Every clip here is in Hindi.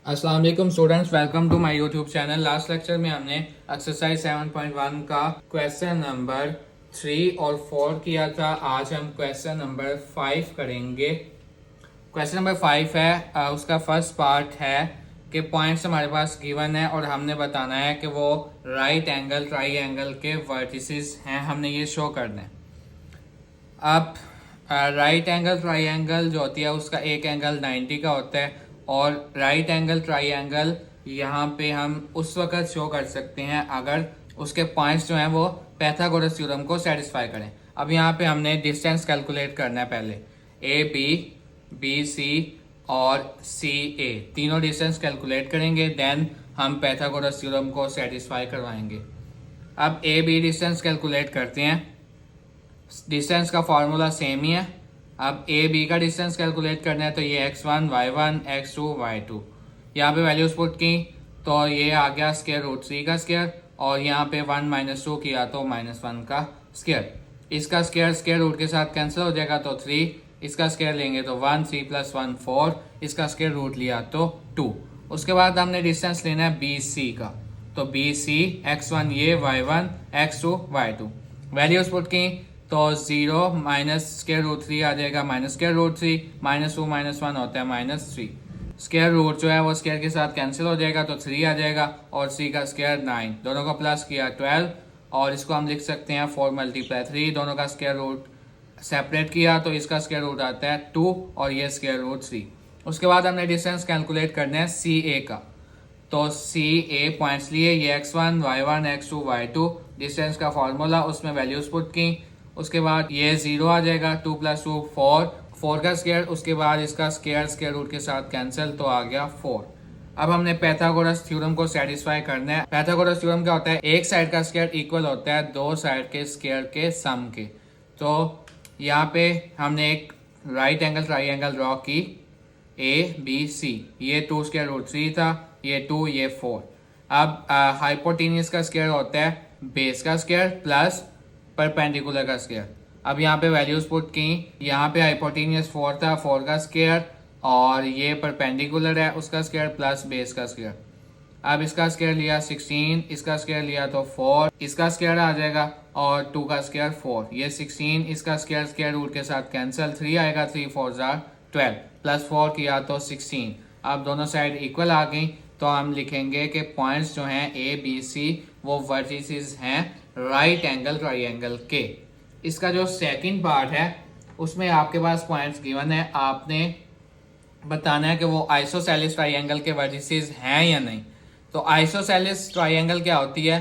अस्सलाम वालेकुम students, welcome to my YouTube channel. Last lecture में हमने एक्सरसाइज 7.1 का क्वेश्चन नंबर 3 और 4 किया था। आज हम क्वेश्चन नंबर 5 करेंगे। क्वेश्चन नंबर 5 है, उसका फर्स्ट पार्ट है कि पॉइंट्स हमारे पास गिवन है और हमने बताना है कि वो राइट एंगल ट्राइंगल के वर्टिसेस हैं, हमने ये शो करना है। अब राइट एंगल ट्राइंगल जो होती है उसका एक एंगल 90 का होता है और राइट एंगल ट्राइंगल यहाँ पे हम उस वक्त शो कर सकते हैं अगर उसके पॉइंट्स जो हैं वो पाइथागोरस थ्योरम को सेटिस्फाई करें। अब यहाँ पे हमने डिस्टेंस कैलकुलेट करना है। पहले ए बी सी और सी ए तीनों डिस्टेंस कैलकुलेट करेंगे, देन हम पाइथागोरस थ्योरम को सेटिस्फाई करवाएंगे। अब ए बी डिस्टेंस कैलकुलेट करते हैं। डिस्टेंस का फॉर्मूला सेम ही है। अब ए बी का डिस्टेंस कैलकुलेट करना है तो ये x1 y1 x2 y2, यहाँ पे वैल्यूज पुट की तो ये आ गया स्क्वायर रूट 3 का स्क्वायर और यहाँ पे 1 माइनस 2 किया तो -1 का स्क्वायर। इसका स्क्वायर रूट के साथ कैंसिल हो जाएगा तो 3, इसका स्क्वायर लेंगे तो 1, 3 + 1 4, इसका स्क्वायर रूट लिया तो 2। उसके बाद हमने डिस्टेंस लेना है बी सी का, तो बी सी x1 ये y1 x2 y2, values put की तो 0 माइनस स्क्वायर रूट 3 आ जाएगा, माइनस स्क्वायर रूट 3, -2 -1 होता है -3। स्क्वायर रूट जो है वो स्क्वायर के साथ कैंसिल हो जाएगा तो 3 आ जाएगा और 3 का स्क्वायर 9, दोनों को प्लस किया 12 और इसको हम लिख सकते हैं 4 × 3, दोनों का स्क्वायर रूट सेपरेट किया तो इसका स्क्वायर रूट आता है 2 और ये स्क्वायर रूट 3। उसके बाद हमने डिस्टेंस कैलकुलेट करना है सी ए का, तो सी ए पॉइंट्स लिए ये x1 y1 x2 y2, distance का फॉर्मूला उसमें वैल्यूज पुट की। उसके बाद ये 0 आ जाएगा, 2 + 2 4 का स्क्वायर, उसके बाद इसका स्क्वायर रूट के साथ कैंसिल तो आ गया 4। अब हमने पाइथागोरस थ्योरम को सेटिस्फाई करना है। पाइथागोरस थ्योरम क्या होता है, एक साइड का स्क्वायर इक्वल होता है दो साइड के स्क्वायर के सम के। तो यहाँ पे हमने एक राइट एंगल ट्राइंगल ड्रॉ की ए बी सी, ये 2 √ 3 था, ये 2 ये 4। अब हाइपोटेन्यूज का स्क्वायर होता है बेस का स्क्वायर प्लस परपेंडिकुलर का स्क्वायर। अब यहाँ पे वैल्यूज पुट की, यहाँ पे हाइपोटेन्यूज 4 था, 4 का स्क्वायर और ये परपेंडिकुलर है उसका स्क्वायर प्लस बेस का स्क्वायर। अब इसका स्क्वायर लिया 16, इसका स्क्वायर लिया तो 4, इसका स्क्वायर आ जाएगा और 2 का स्क्वायर 4, ये 16, इसका स्क्वायर रूट के साथ कैंसिल, 3 आएगा, 3 4 12 प्लस 4 किया तो 16। अब दोनों साइड इक्वल आ गई तो हम लिखेंगे कि पॉइंट्स जो हैं ए बी सी वो वर्टिसेस हैं राइट एंगल ट्राइंगल के। इसका जो सेकंड पार्ट है उसमें आपके पास पॉइंट्स गिवन है, आपने बताना है कि वो आइसोसेलेस ट्राइंगल के वर्टिसेस हैं या नहीं। तो आइसोसेलेस ट्राइंगल क्या होती है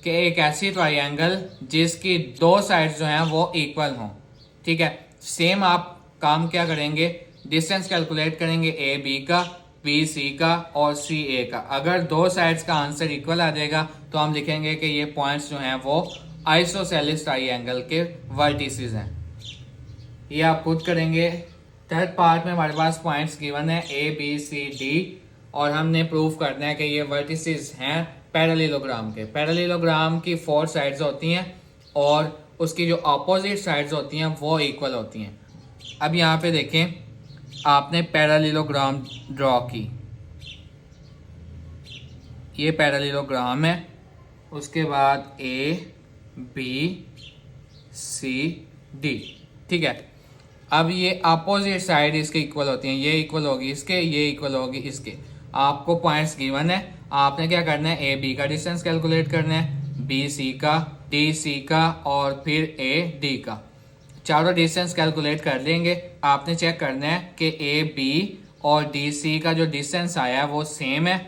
कि एक ऐसी ट्राइंगल जिसकी दो साइड्स जो हैं वो इक्वल हों। ठीक है, सेम आप काम क्या करेंगे, डिस्टेंस कैलकुलेट करेंगे ए बी का, बी सी का और सी ए का। अगर दो साइड्स का आंसर इक्वल आ जाएगा तो हम लिखेंगे कि ये पॉइंट्स जो हैं वो आइसोसेलेस ट्राइंगल के वर्टिसेस हैं। ये आप खुद करेंगे। थर्ड पार्ट में हमारे पास पॉइंट्स गिवन है ए बी सी डी और हमने प्रूव करना है कि ये वर्टिसेस हैं पैरेललोग्राम के। पैरेललोग्राम की 4 साइड्स होती हैं और उसकी जो अपोजिट साइड्स होती हैं वो इक्वल होती हैं। अब यहाँ पे देखें, आपने पैरेललोग्राम ड्रॉ की, ये पैरेललोग्राम है, उसके बाद ए बी सी डी। ठीक है, अब ये अपोजिट साइड इसके इक्वल होती हैं, ये इक्वल होगी इसके, ये इक्वल होगी इसके। आपको पॉइंट्स गिवन है, आपने क्या करना है, ए बी का डिस्टेंस कैलकुलेट करना है, बी सी का, डी सी का और फिर ए डी का। चारों डिस्टेंस कैलकुलेट कर लेंगे। आपने चेक करना है कि ए बी और डी सी का जो डिस्टेंस आया है वो सेम है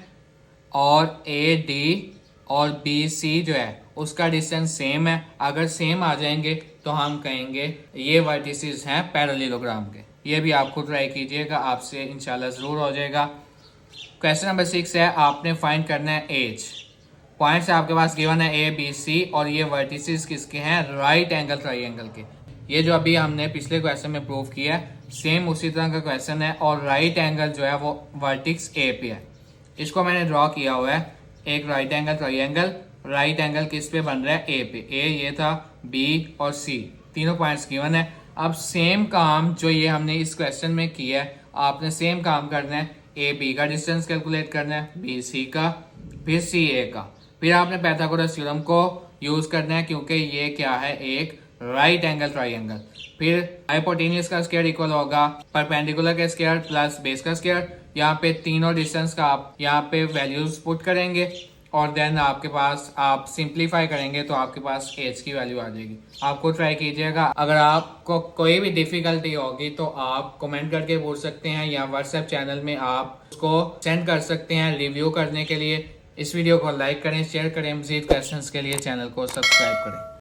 और ए डी और बी सी जो है उसका डिस्टेंस सेम है। अगर सेम आ जाएंगे तो हम कहेंगे ये वर्टिसेस हैं पैरेललोग्राम के। ये भी आप खुद ट्राई कीजिएगा, आपसे इंशाल्लाह ज़रूर हो जाएगा। क्वेश्चन नंबर 6 है, आपने फाइंड करना है एज। पॉइंट्स आपके पास गिवन है ए बी सी और ये वर्टिसेस किसके हैं, राइट एंगल ट्राइंगल के। ये जो अभी हमने पिछले क्वेश्चन में प्रूव किया है सेम उसी तरह का क्वेश्चन है और राइट एंगल जो है वो वर्टिक्स ए पे है। इसको मैंने ड्रॉ किया हुआ है, एक right angle triangle. Right angle किस पे बन रहा है, ए पे। ए ये था, बी और सी तीनों पॉइंट्स गिवन है। अब सेम काम जो ये हमने इस क्वेश्चन में किया है आपने सेम काम करना है ए बी का डिस्टेंस कैलकुलेट करना है, बी सी का, फिर सी ए का। फिर आपने पाइथागोरस थ्योरम को यूज करना है क्योंकि ये क्या है, एक राइट एंगल ट्राइंगल। फिर हाइपोटेन्यूज का स्क्वायर इक्वल होगा परपेंडिकुलर का स्क्वायर प्लस बेस का स्क्वायर। यहाँ पे तीनों डिस्टेंस का आप यहाँ पे वैल्यूज पुट करेंगे और देन आपके पास आप सिंप्लीफाई करेंगे तो आपके पास एच की वैल्यू आ जाएगी। आपको ट्राई कीजिएगा। अगर आपको कोई भी डिफिकल्टी होगी तो आप कमेंट करके पूछ सकते हैं या व्हाट्सएप चैनल में आप उसको सेंड कर सकते हैं रिव्यू करने के लिए। इस वीडियो को लाइक करें, शेयर करें। मजीद क्वेश्चंस के लिए चैनल को सब्सक्राइब करें।